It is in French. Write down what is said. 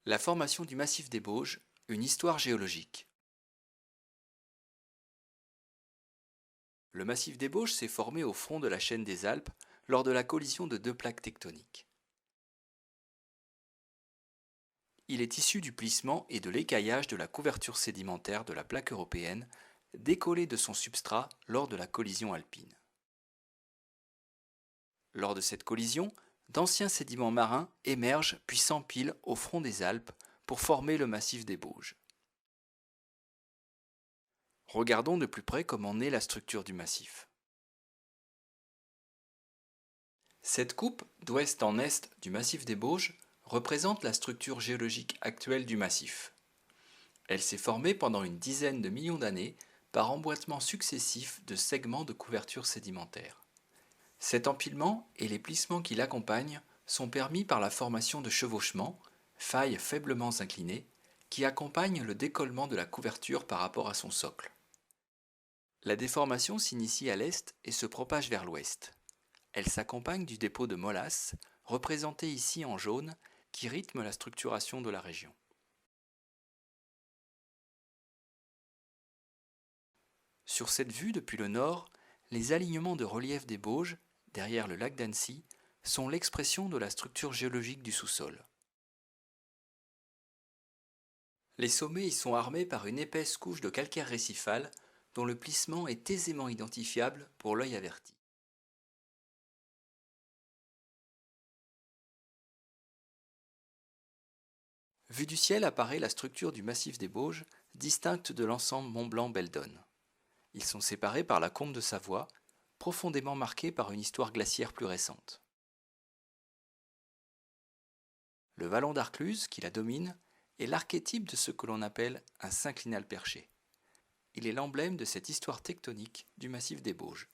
La formation du massif des Bauges, une histoire géologique. Le massif des Bauges s'est formé au front de la chaîne des Alpes lors de la collision de deux plaques tectoniques. Il est issu du plissement et de l'écaillage de la couverture sédimentaire de la plaque européenne, décollée de son substrat lors de la collision alpine. Lors de cette collision, d'anciens sédiments marins émergent puis s'empilent au front des Alpes pour former le massif des Bauges. Regardons de plus près comment naît la structure du massif. Cette coupe d'ouest en est du massif des Bauges représente la structure géologique actuelle du massif. Elle s'est formée pendant une dizaine de millions d'années par emboîtement successif de segments de couverture sédimentaire. Cet empilement et les plissements qui l'accompagnent sont permis par la formation de chevauchements, failles faiblement inclinées, qui accompagnent le décollement de la couverture par rapport à son socle. La déformation s'initie à l'est et se propage vers l'ouest. Elle s'accompagne du dépôt de molasse, représenté ici en jaune, qui rythme la structuration de la région. Sur cette vue depuis le nord, les alignements de relief des Bauges, derrière le lac d'Annecy, sont l'expression de la structure géologique du sous-sol. Les sommets y sont armés par une épaisse couche de calcaire récifal dont le plissement est aisément identifiable pour l'œil averti. Vue du ciel apparaît la structure du massif des Bauges, distincte de l'ensemble Mont-Blanc-Beldonne. Ils sont séparés par la combe de Savoie, profondément marquée par une histoire glaciaire plus récente. Le vallon d'Arcluse, qui la domine, est l'archétype de ce que l'on appelle un synclinal perché. Il est l'emblème de cette histoire tectonique du massif des Bauges.